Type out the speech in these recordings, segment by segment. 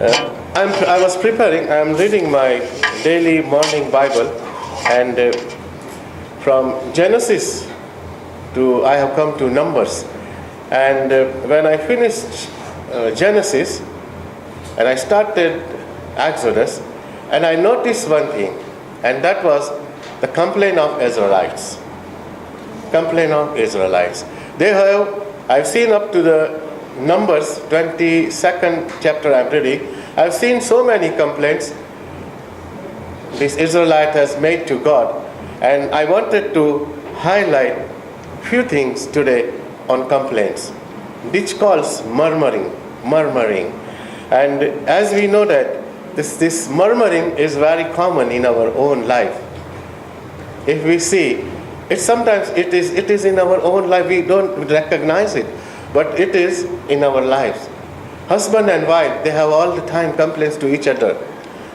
I was preparing, I'm reading my daily morning Bible, and from Genesis I have come to Numbers. And when I finished Genesis, and I started Exodus, and I noticed one thing, and that was the complaint of Israelites. Complaint of Israelites. I've seen up to the Numbers 22nd chapter I'm reading, I've seen so many complaints this Israelite has made to God. And I wanted to highlight few things today on complaints, which calls murmuring. And as we know that this murmuring is very common in our own life. If we see, sometimes it is in our own life, we don't recognize it, but it is in our lives. Husband and wife, they have all the time complaints to each other.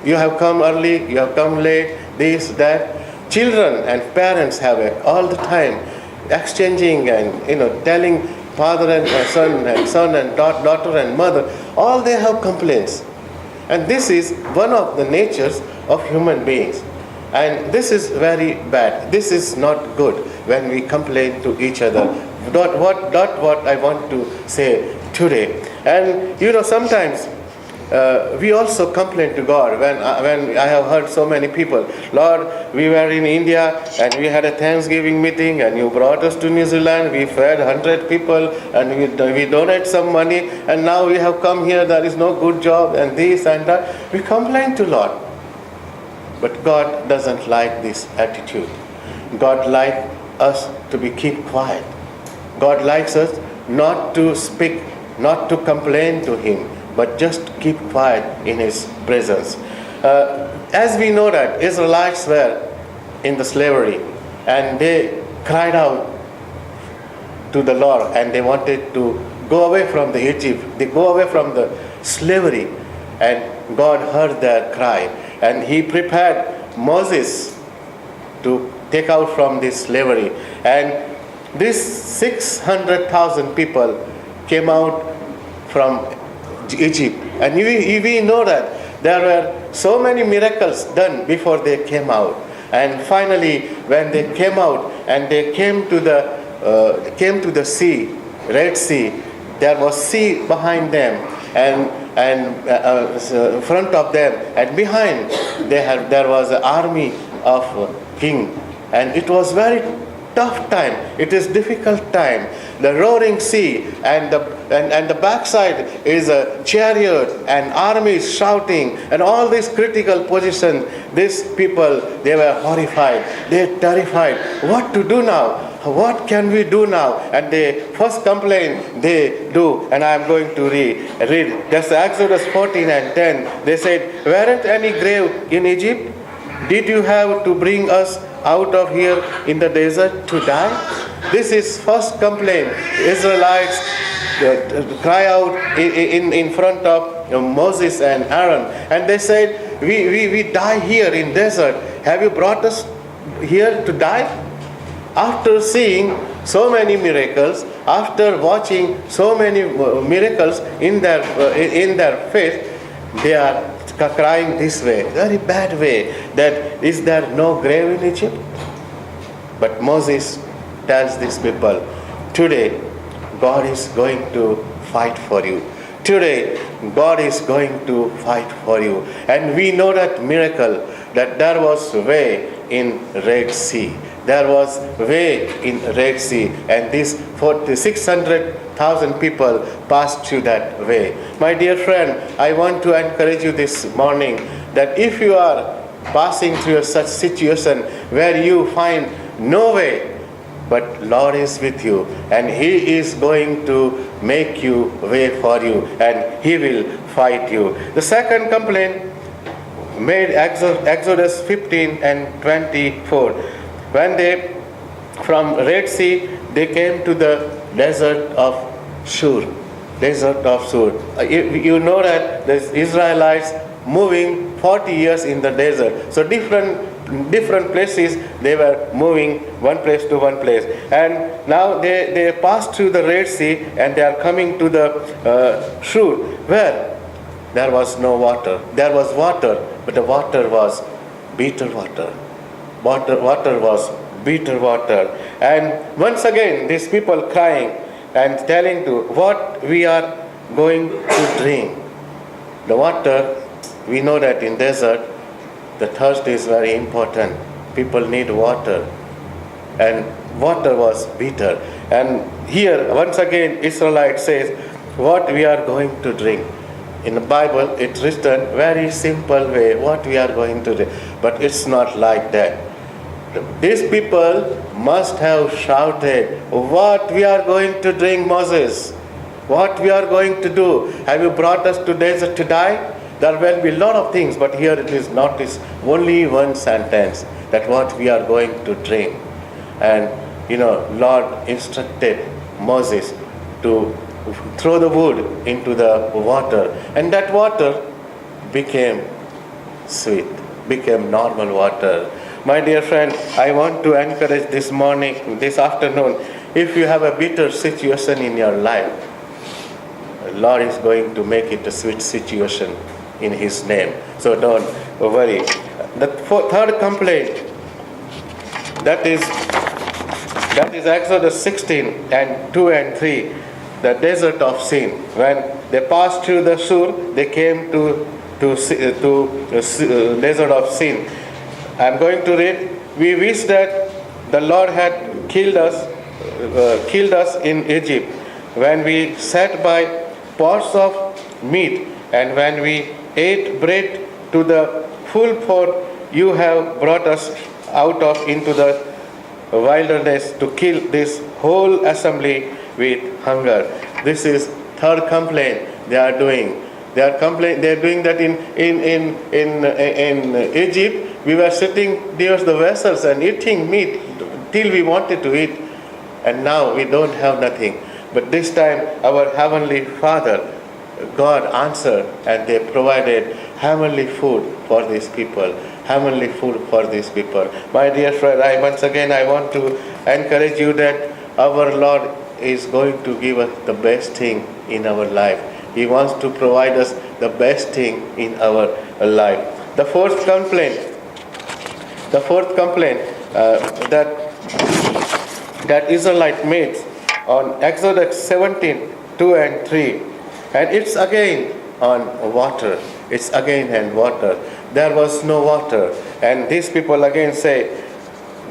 You have come early, you have come late, this, that. Children and parents have it all the time, exchanging and telling father and son and daughter and mother, all they have complaints. And this is one of the natures of human beings. And this is very bad. This is not good when we complain to each other. Not what I want to say today. And sometimes we also complain to God when I have heard so many people, Lord, we were in India and we had a Thanksgiving meeting and you brought us to New Zealand, we fed 100 people and we donate some money, and now we have come here, there is no good job and this and that. We complain to Lord. But God doesn't like this attitude. God likes us to keep quiet. God likes us not to speak, not to complain to Him, but just keep quiet in His presence. As we know that Israelites were in the slavery, and they cried out to the Lord, and they wanted to go away from the Egypt. They go away from the slavery, and God heard their cry, and He prepared Moses to take out from this slavery. And these 600,000 people came out from Egypt. And we know that there were so many miracles done before they came out. And finally, when they came out and they came to the sea, Red Sea, there was sea behind them and front of them, and behind there was an army of king. And it was very tough time. It is difficult time. The roaring sea, and the backside is a chariot and armies shouting, and all these critical positions. These people, they were horrified. They terrified. What to do now? What can we do now? And they first complain they do, and I am going to read. That's Exodus 14 and 10. They said, weren't any grave in Egypt? Did you have to bring us out of here in the desert to die? This is first complaint. Israelites cry out in front of Moses and Aaron, and they said, we die here in desert. Have you brought us here to die? After seeing so many miracles, after watching so many miracles in their faith, they are crying this way, very bad way, that is there no grave in Egypt? But Moses tells these people, today God is going to fight for you. Today God is going to fight for you. And we know that miracle, that there was way in Red Sea. There was way in Red Sea, and these 600,000 people passed through that way. My dear friend, I want to encourage you this morning that if you are passing through such situation where you find no way, but Lord is with you, and He is going to make you way for you, and He will fight you. The second complaint made Exodus 15 and 24. When they, from Red Sea, they came to the desert of Shur. You know that the Israelites moving 40 years in the desert. So different places they were moving one place to one place. And now they passed through the Red Sea and they are coming to the Shur, where there was no water. There was water, but the water was bitter water. Water was bitter water. And once again, these people crying and telling to what we are going to drink. The water, we know that in desert, the thirst is very important. People need water. And water was bitter. And here, once again, Israelite says, what we are going to drink. In the Bible, it's written very simple way, what we are going to drink. But it's not like that. These people must have shouted, what we are going to drink, Moses? What we are going to do? Have you brought us to desert to die? There will be a lot of things, but here it is noticed only one sentence, that what we are going to drink. And Lord instructed Moses to throw the wood into the water, and that water became sweet, became normal water. My dear friend, I want to encourage this morning, this afternoon, if you have a bitter situation in your life, the Lord is going to make it a sweet situation in His name. So don't worry. The third complaint, that is Exodus 16 and 2 and 3, the desert of sin. When they passed through the Shur, they came to desert of sin. I'm going to read. We wish that the Lord had killed us in Egypt, when we sat by pots of meat, and when we ate bread to the full, for you have brought us out of into the wilderness to kill this whole assembly with hunger. This is third complaint they are doing. They are doing that in Egypt. We were sitting near the vessels and eating meat till we wanted to eat, and now we don't have nothing. But this time our Heavenly Father, God answered, and they provided heavenly food for these people. Heavenly food for these people. My dear friend, I want to encourage you that our Lord is going to give us the best thing in our life. He wants to provide us the best thing in our life. The fourth complaint that Israelite made on Exodus 17, 2 and 3. And it's again on water. It's again on water. There was no water. And these people again say,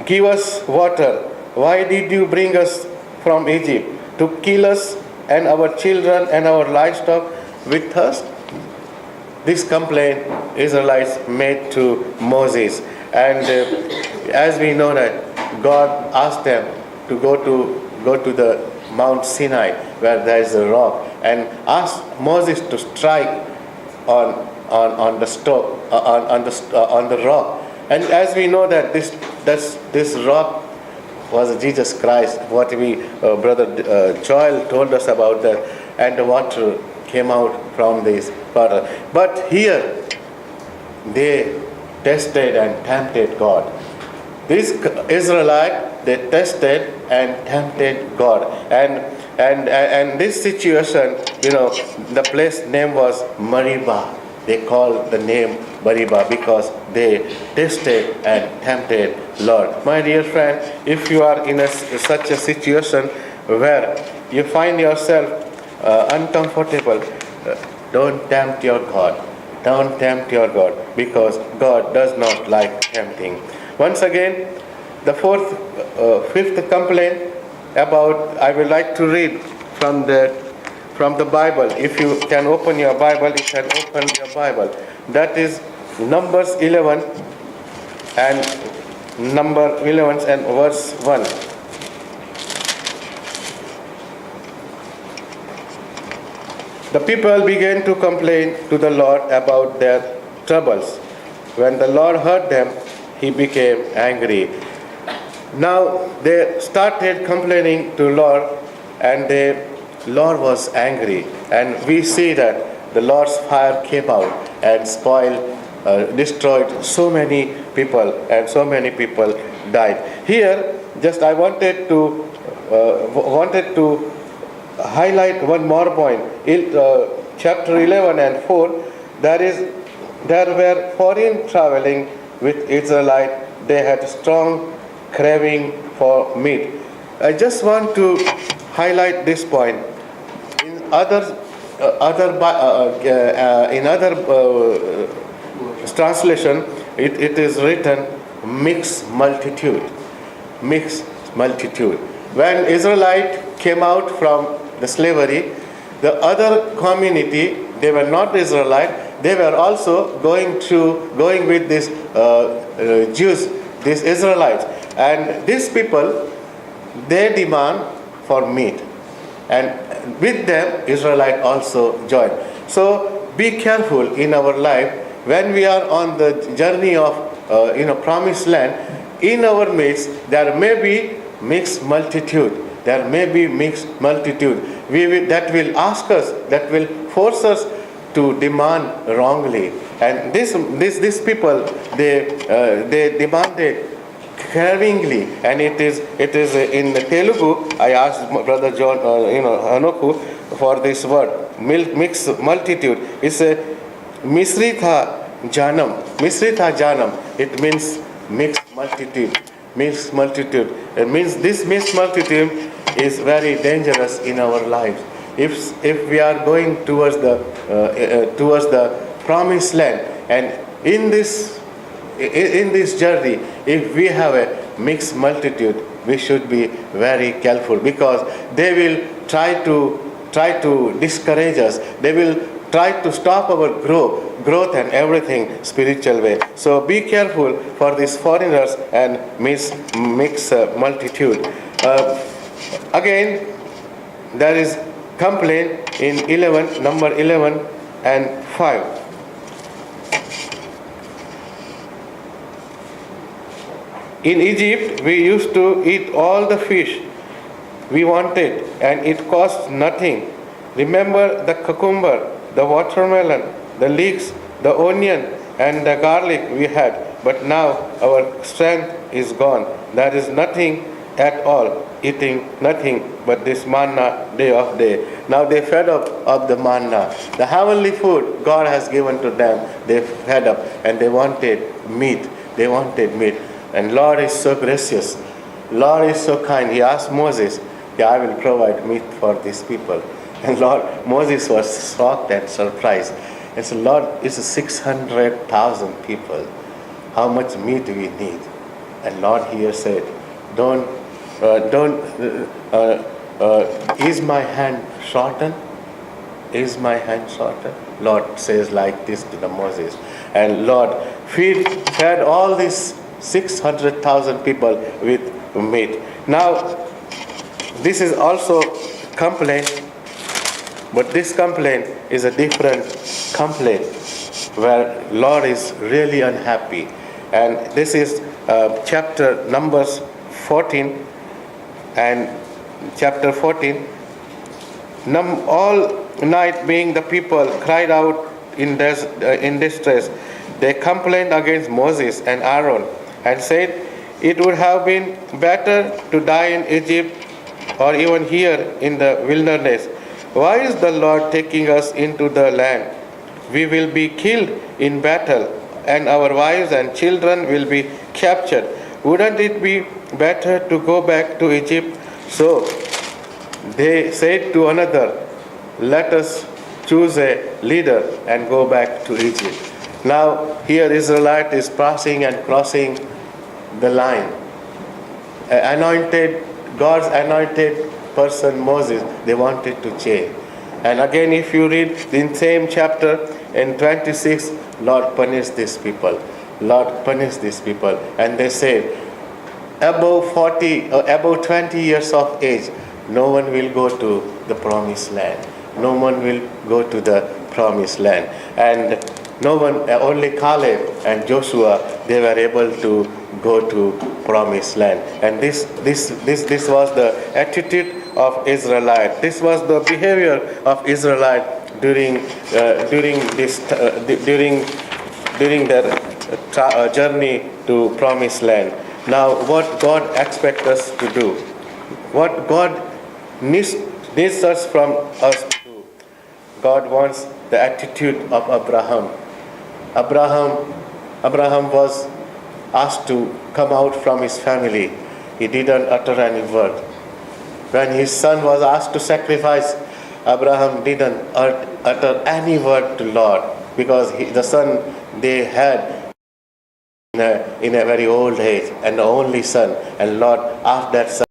give us water. Why did you bring us from Egypt? To kill us and our children and our livestock with thirst? This complaint Israelites made to Moses. And as we know that God asked them to go to the Mount Sinai, where there is a rock, and asked Moses to strike on the rock. And as we know that this rock was Jesus Christ, what Brother Joel told us about that, and the water came out from this water. But here they tested and tempted God. These Israelites, they tested and tempted God. And this situation, the place name was Meribah. They called the name Meribah because they tested and tempted Lord. My dear friend, if you are in such a situation where you find yourself uncomfortable, don't tempt your God. Don't tempt your God, because God does not like tempting. Once again, the fifth complaint about, I would like to read from the Bible. If you can open your Bible, you can open your Bible. That is Numbers 11 and verse 1. The people began to complain to the Lord about their troubles. When the Lord heard them, He became angry. Now they started complaining to Lord, and the Lord was angry. And we see that the Lord's fire came out and destroyed so many people, and so many people died. Here, just I wanted to highlight one more point. In chapter 11 and 4, There were foreign traveling with Israelite. They had strong craving for meat. I just want to highlight this point. In other translation, it is written mixed multitude. Mixed multitude. When Israelite came out from the slavery, the other community, they were not Israelite, they were also going with these Jews, these Israelites. And these people, they demand for meat. And with them, Israelite also joined. So be careful in our life when we are on the journey of promised land. In our midst, there may be mixed multitude. There may be mixed multitude. That will ask us, that will force us to demand wrongly. And these people, they demanded cravingly, and it is in Telugu. I asked Brother John, Anoku, for this word, mixed multitude. It's a misritha janam. It means mixed multitude. Mixed multitude. It means this mixed multitude is very dangerous in our lives. If we are going towards the promised land, and in this journey, if we have a mixed multitude, we should be very careful, because they will try to discourage us. They will try to stop our growth and everything spiritual way. So be careful for these foreigners and mixed multitude. Again, there is complaint in number 11 and 5. In Egypt, we used to eat all the fish we wanted, and it cost nothing. Remember the cucumber, the watermelon, the leeks, the onion, and the garlic we had. But now our strength is gone. There is nothing at all, eating nothing but this manna day of day. Now they fed up of the manna. The heavenly food God has given to them, they fed up, and they wanted meat. They wanted meat. And Lord is so gracious. Lord is so kind. He asked Moses, I will provide meat for these people. And Moses was shocked and surprised. He said, Lord, it's 600,000 people. How much meat do we need? And Lord here said, is my hand shortened? Is my hand shortened? Lord says like this to the Moses. And Lord fed all these 600,000 people with meat. Now, this is also complaint, but this complaint is a different complaint where Lord is really unhappy. And this is chapter Numbers 14, and chapter 14. All night being the people cried out in distress. They complained against Moses and Aaron and said, it would have been better to die in Egypt or even here in the wilderness. Why is the Lord taking us into the land? We will be killed in battle, and our wives and children will be captured. Wouldn't it be better to go back to Egypt? So they said to another, let us choose a leader and go back to Egypt. Now here Israelite is crossing the line. God's anointed person Moses, they wanted to change. And again, if you read in same chapter in 26, Lord punished these people. Lord punished these people. And they said, above 20 years of age, no one will go to the promised land. No one will go to the promised land. And no one, only Caleb and Joshua, they were able to go to promised land. And this was the attitude of Israelite. This was the behavior of Israelite during their journey to promised land. Now, what God expects us to do, what God needs us from us to do, God wants the attitude of Abraham. Abraham was asked to come out from his family. He didn't utter any word. When his son was asked to sacrifice, Abraham didn't utter any word to Lord, because the son they had in a very old age, and the only son, and Lord asked that son,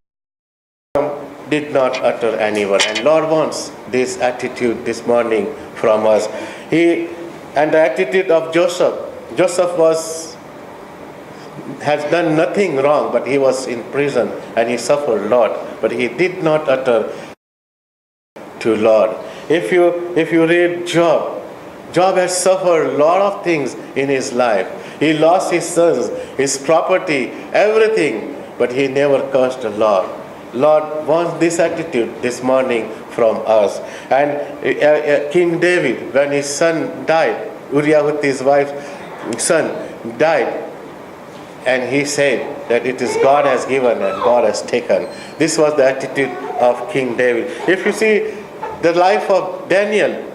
did not utter any word. And Lord wants this attitude this morning from us. And the attitude of Joseph. Joseph has done nothing wrong, but he was in prison and he suffered a lot, but he did not utter to Lord. If you read Job has suffered a lot of things in his life. He lost his sons, his property, everything, but he never cursed the Lord. Lord wants this attitude this morning from us. And King David, when his son died, Uriah with his wife's son died, and he said that it is God has given and God has taken. This was the attitude of King David. If you see the life of Daniel,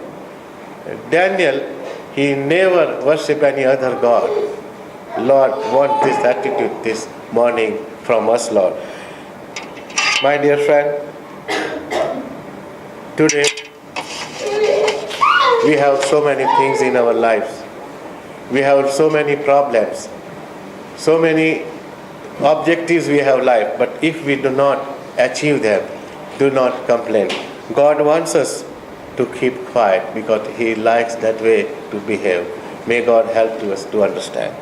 he never worshipped any other God. Lord wants this attitude this morning from us, Lord. My dear friend, today we have so many things in our lives. We have so many problems, so many objectives we have life, but if we do not achieve them, do not complain. God wants us to keep quiet because He likes that way to behave. May God help us to understand.